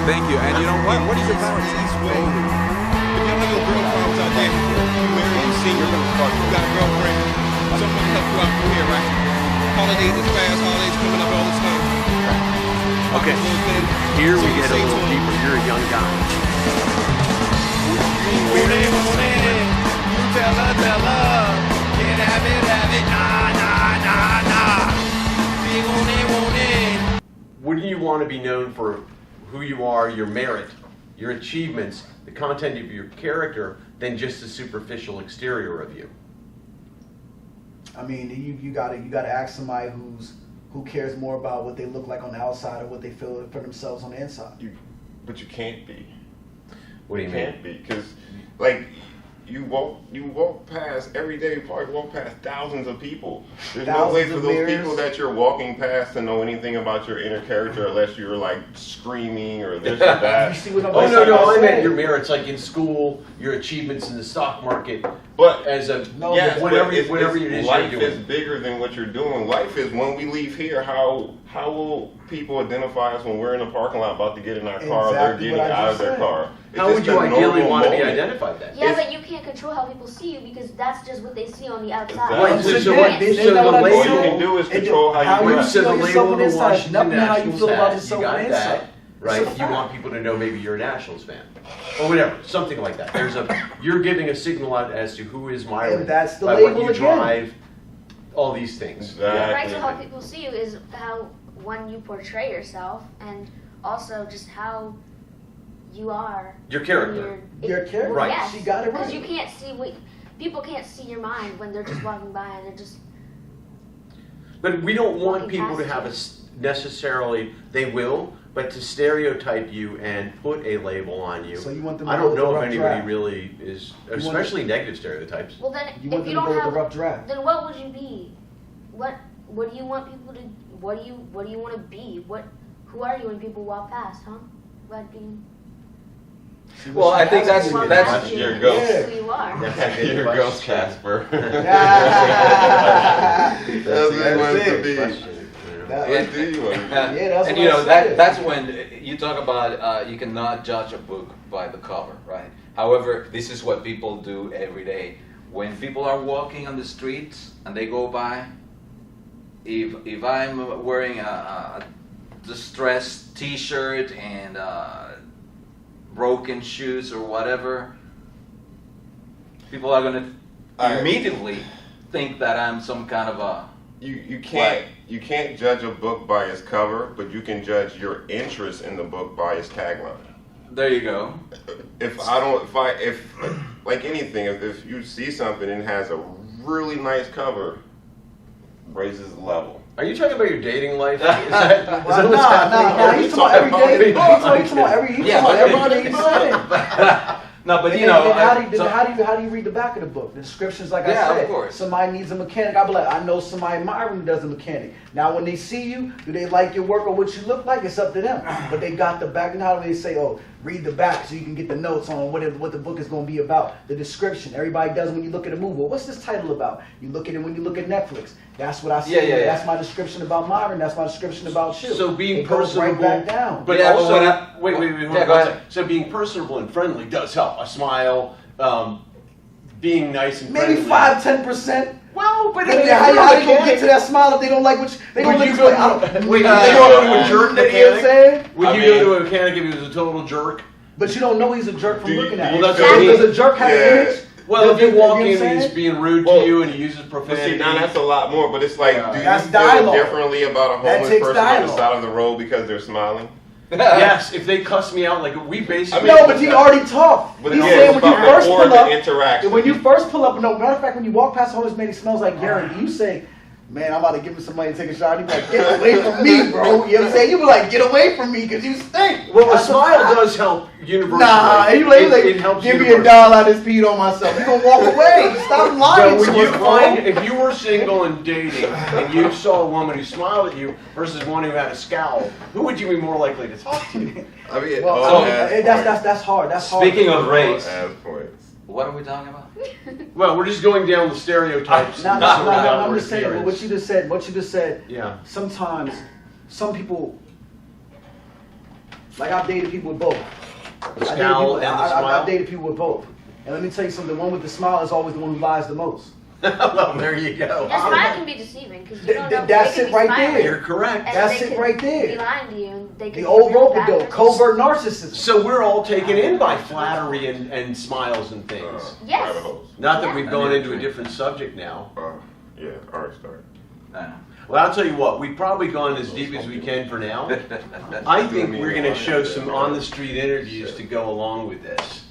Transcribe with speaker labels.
Speaker 1: Thank you. And you know what? What is your power?
Speaker 2: East way. If you have little girl problems out there, you married, you senior, you got a girlfriend, someone help you out from here, right? Holidays is fast, holidays coming up all the time.
Speaker 3: Okay, here we get a little deeper. You're a young guy.
Speaker 2: You tell her, can't have it, nah. Big on it, won't it.
Speaker 3: Wouldn't you want to be known for who you are, your merit, your achievements, the content of your character, than just the superficial exterior of you?
Speaker 4: I mean, you gotta ask somebody who cares more about what they look like on the outside or what they feel for themselves on the inside.
Speaker 5: But you can't be.
Speaker 3: What do you
Speaker 5: You
Speaker 3: mean?
Speaker 5: can't be, because like you walk past every day. You probably walk past thousands of people. There's no way for those people that you're walking past to know anything about your inner character unless you're like screaming or this or that.
Speaker 4: You see what
Speaker 3: Oh no, I meant your merits, like in school, your achievements in the stock market.
Speaker 5: But
Speaker 3: as a
Speaker 5: whatever
Speaker 3: it is
Speaker 5: life
Speaker 3: you're doing.
Speaker 5: is bigger than what you're doing. Life is when we leave here. How will people identify us when we're in the parking lot about to get in our car? They're getting out of their car.
Speaker 3: How would you ideally want to be identified then?
Speaker 6: Yeah, but you can't control how people see you because that's just what they see on the outside.
Speaker 5: Exactly.
Speaker 3: So
Speaker 5: all you can do is control how you
Speaker 3: So the label of the Washington Nationals hat, you got
Speaker 4: inside.
Speaker 3: that, right? You want people to know maybe you're a Nationals fan. Or whatever, something like that. You're giving a signal out as to who is Myron,
Speaker 4: And that's the
Speaker 3: by
Speaker 4: label
Speaker 3: what you
Speaker 4: again.
Speaker 3: drive, all these things.
Speaker 5: Exactly.
Speaker 6: Right, so how people see you is how, when you portray yourself, and also just how you are.
Speaker 3: Your character.
Speaker 4: Your character,
Speaker 3: right.
Speaker 6: Yes,
Speaker 4: she got it right.
Speaker 6: because you can't see people can't see your mind when they're just walking by and they're just.
Speaker 3: But we don't want
Speaker 6: Walking
Speaker 3: people to
Speaker 6: past
Speaker 3: have
Speaker 6: you.
Speaker 3: necessarily, they will, but to stereotype you and put a label on you.
Speaker 4: So you want them to
Speaker 3: I
Speaker 4: go
Speaker 3: don't
Speaker 4: with
Speaker 3: know
Speaker 4: the
Speaker 3: if
Speaker 4: rough
Speaker 3: anybody
Speaker 4: draft.
Speaker 3: really is, especially negative stereotypes.
Speaker 6: Well, then
Speaker 4: You want
Speaker 6: if you
Speaker 4: them to
Speaker 6: don't
Speaker 4: go with
Speaker 6: have,
Speaker 4: the rough draft.
Speaker 6: then what would you be? What do you want people to? What do you want to be? Who are you when people walk past? Huh? What do you?
Speaker 7: Well, I think that's
Speaker 6: Walk past
Speaker 5: You're
Speaker 6: you,
Speaker 5: a ghost.
Speaker 6: that's who you are.
Speaker 5: You're a ghost, Casper.
Speaker 4: That's
Speaker 5: That's what it wants to
Speaker 4: it.
Speaker 5: be. What do you want to be?
Speaker 4: that's
Speaker 7: and
Speaker 4: what
Speaker 7: you
Speaker 4: I
Speaker 7: know
Speaker 4: said.
Speaker 7: that's when you talk about you cannot judge a book by the cover, right? However, this is what people do every day. When people are walking on the streets and they go by, if I'm wearing a distressed T-shirt and broken shoes or whatever, people are gonna immediately think that I'm some kind of a
Speaker 5: You can't judge a book by its cover, but you can judge your interest in the book by its tagline.
Speaker 7: There you go.
Speaker 5: If like anything, if you see something and it has a really nice cover, raises the level.
Speaker 3: Are you talking about your dating life? Is
Speaker 4: Well,
Speaker 3: that what's happening?
Speaker 4: nah, he's talking about every day. He's talking about every he's saying.
Speaker 7: No, but
Speaker 4: And
Speaker 7: you
Speaker 4: then-
Speaker 7: know,
Speaker 4: then how do you read the back of the book? The descriptions, like I
Speaker 7: Yeah,
Speaker 4: said,
Speaker 7: of course.
Speaker 4: somebody needs a mechanic. I be like, I know somebody Myron who does a mechanic. Now, when they see you, do they like your work or what you look like? It's up to them. But they got the back. And how do they say, oh, read the back so you can get the notes on what the book is going to be about? The description. Everybody does when you look at a movie. Well, what's this title about? You look at it when you look at Netflix. That's what I see.
Speaker 7: Yeah.
Speaker 4: That's my description about Myron. That's my description about you.
Speaker 3: So being
Speaker 4: it goes
Speaker 3: personable,
Speaker 4: right back down.
Speaker 3: but
Speaker 7: Yeah, but
Speaker 3: also,
Speaker 7: when I-
Speaker 3: wait,
Speaker 7: Yeah,
Speaker 3: hold
Speaker 7: go
Speaker 3: on.
Speaker 7: ahead.
Speaker 3: So being personable and friendly does help. A smile, being nice and
Speaker 4: Maybe
Speaker 3: friendly.
Speaker 4: 5-10%.
Speaker 3: Well, but
Speaker 4: How you gonna get to that smile if they don't like what they don't
Speaker 3: Would
Speaker 4: like
Speaker 3: you go to
Speaker 4: Wait,
Speaker 3: you go to a jerk
Speaker 4: you know what I'm
Speaker 3: mechanic?
Speaker 4: saying?
Speaker 3: Would you go to a mechanic if he was a total jerk?
Speaker 4: But you don't know he's a jerk from
Speaker 5: Do you-
Speaker 4: looking
Speaker 5: do
Speaker 4: at
Speaker 5: you
Speaker 4: him.
Speaker 3: Well, that's
Speaker 5: feel-
Speaker 4: Does a jerk have an image?
Speaker 3: Well, if you walk
Speaker 4: know
Speaker 3: in
Speaker 4: what I'm
Speaker 3: and he's
Speaker 4: saying?
Speaker 3: being rude to
Speaker 5: Well,
Speaker 3: you and he uses
Speaker 5: But
Speaker 3: profanity.
Speaker 5: see, now that's a lot more. But it's like, do you
Speaker 4: That's
Speaker 5: feel
Speaker 4: dialogue.
Speaker 5: differently about a
Speaker 4: That
Speaker 5: homeless
Speaker 4: takes
Speaker 5: person on the
Speaker 4: dialogue.
Speaker 5: side of the road because they're smiling?
Speaker 3: Yes, if they cuss me out, like we basically.
Speaker 5: I mean,
Speaker 4: No, but he already talked.
Speaker 5: But
Speaker 4: He's
Speaker 5: again,
Speaker 4: saying
Speaker 5: it's
Speaker 4: when you
Speaker 5: about
Speaker 4: first
Speaker 5: before
Speaker 4: pull
Speaker 5: the
Speaker 4: up,
Speaker 5: interaction.
Speaker 4: when you first pull up, no, matter of fact, when you walk past a homeless man, he smells like urine. You say, man, I'm about to give him some money to take a shot. He'd be like, get away from me, bro. You know what I'm saying? You be like, get away from me because you stink.
Speaker 3: Well, a
Speaker 4: That's
Speaker 3: smile
Speaker 4: fact.
Speaker 3: does help universally.
Speaker 4: Nah, you like,
Speaker 3: it helps
Speaker 4: give me
Speaker 3: universally.
Speaker 4: $1, I just peed on myself. You gonna walk away. Stop lying
Speaker 3: So
Speaker 4: to
Speaker 3: when you
Speaker 4: us,
Speaker 3: find,
Speaker 4: bro.
Speaker 3: if you were single and dating, and you saw a woman who smiled at you versus one who had a scowl, who would you be more likely to talk to?
Speaker 5: I mean,
Speaker 4: Well,
Speaker 5: all
Speaker 4: I mean,
Speaker 5: has
Speaker 4: that's hard. That's hard.
Speaker 7: Speaking of
Speaker 5: points.
Speaker 7: race,
Speaker 5: All has points.
Speaker 7: what are we talking about?
Speaker 3: Well, we're just going down the stereotypes.
Speaker 4: No,
Speaker 3: and
Speaker 4: no,
Speaker 3: sorting
Speaker 4: no,
Speaker 3: out
Speaker 4: I'm
Speaker 3: where
Speaker 4: just saying,
Speaker 3: fear
Speaker 4: but what you just said,
Speaker 3: Yeah.
Speaker 4: sometimes some people, Like I've dated people with both.
Speaker 3: The scowl and the smile?
Speaker 4: I've dated people with both. And let me tell you something, the one with the smile is always the one who lies the most.
Speaker 3: Well, there you go.
Speaker 6: Your smile can be deceiving because you don't know.
Speaker 4: That's
Speaker 6: they could
Speaker 4: it
Speaker 6: be
Speaker 4: right
Speaker 6: smiling,
Speaker 4: there.
Speaker 3: You're correct.
Speaker 6: and
Speaker 4: That's
Speaker 6: they
Speaker 4: it
Speaker 6: could
Speaker 4: right there.
Speaker 6: Be lying to you, and they could
Speaker 4: The
Speaker 6: be
Speaker 4: old
Speaker 6: really bad
Speaker 4: rope-a-dope,
Speaker 6: person.
Speaker 4: covert narcissism.
Speaker 3: So we're all taken in by flattery and smiles and things.
Speaker 6: Yes.
Speaker 5: Rabbit holes.
Speaker 3: Not that
Speaker 6: Yeah.
Speaker 3: we've gone into a different subject now.
Speaker 5: Yeah, alright, start.
Speaker 3: Well, I'll tell you what, we've probably gone as deep as we can for now. I think we're going to show some on-the-street interviews to go along with this.